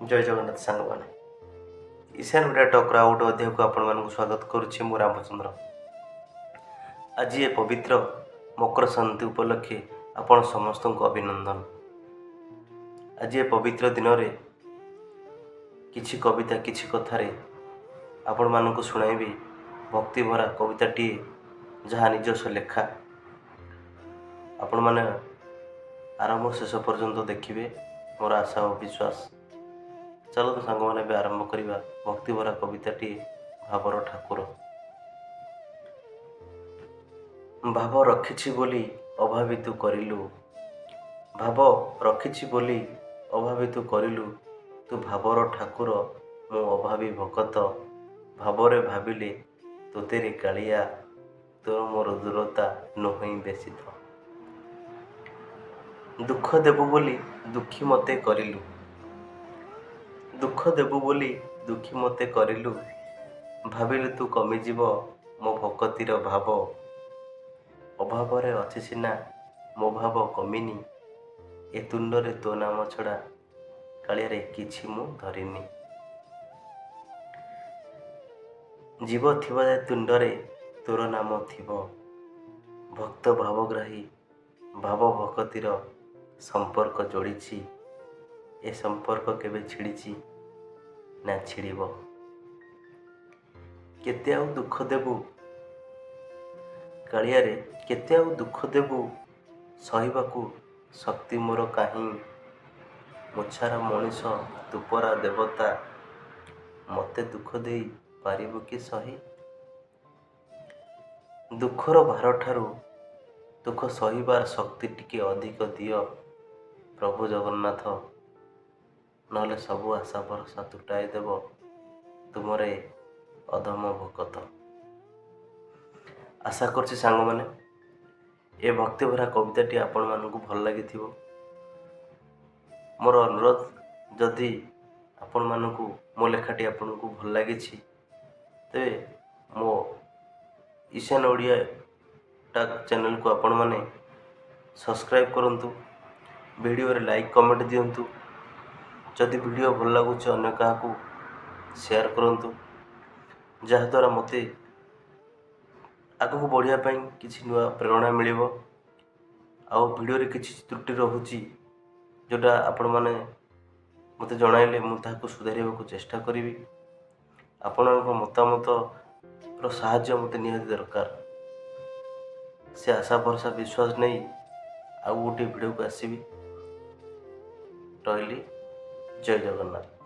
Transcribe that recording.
जय जगन्नाथ सांग मैंने ईशान मीडिया टॉक आउ गोटे अध्याय को आपण स्वागत करुच्ची मु रामचंद्र। आज ये पवित्र मकर संक्रांति उपलक्षे आपण समस्त को अभिनंदन। आज ये पवित्र दिन रे किछि कविता किछि कथारे आपण मानक शुणाइबी भक्ति भरा कविताटी जहाँ निजस्व लेखा आपण माने आरंभ शेष पर्यंत देखिए मोर आशा और विश्वास। चलो तो सांग मैंने भी आरंभ करवा भक्ति भरा कविताटी भावर ठाकुर। भाव रखिछि बोली अभावी तू करिलु, भाव रखिछि बोली अभावी तू करिलु, तू भावर ठाकुर मो अभावी भकत, भावरे भाविले तो तेरे कालिया, तोर मोर दूरता नोहई बेसी तो। दुख देबु बोली दुखी मते करिलु, दुख देबु बोली दुखी मते करिलु, भाविलु तू कमिजिब मो भकतिर भाव, अभावरे अछि सिना मो भाव कमिनी, ए तुंडरे तो नाम छड़ा कालियारे किछि मु धरिनी। जीव थिबा जाय तुंडरे तोर नाम थिब, भक्त भावग्राही भाव भकतिर संपर्क जोड़िछि, ए संपर्क केबे छिड़िछि ना छिड़िब। केते आउ दुख देबु कालियारे, केते आउ दुख देबु सहिबाकू शक्ति मोर काहीं, मुछार मनीष तुपरा देवता, मते दुख देई पारिबु कि सही। दुखर भार ठारू दुख सहिबार शक्ति टिके अधिक दियो प्रभु जगन्नाथ, नहले सबु आशा भरसा तुटाई देव तुमरे अधम भकत। आशा करछि सांग माने ए भक्ति भरा कविताटी आपण मानकु भल लागिथिबो। मोर अनुरोध जदि आपण मानकु मो लेखाटी आपनकु भल लागिछि तेबे मो ईशान ओडिया टाक चैनल को आपण माने सब्सक्राइब करंतु, वीडियो रे लाइक कमेंट दियंतु, जदि वीडियो भल लागुछि अन्य काहाकू शेयर करंतु, जहा द्वारा मते आगକୁ बढ़िया पाई किछि नुआ प्रेरणा मिलिबो। आउ वीडियो रे किछि त्रुटि रहुछि जोटा आपण माने मते जणाइले मु ताहाकू सुधारिबाकू चेष्टा करिवि। आपणक मतामत रो साहाय्य मते निहाती दरकार। से आशा भरसा विश्वास नहीं आउ गोटे वीडियो को आसीबी। रहिली, जय जगन्नाथ।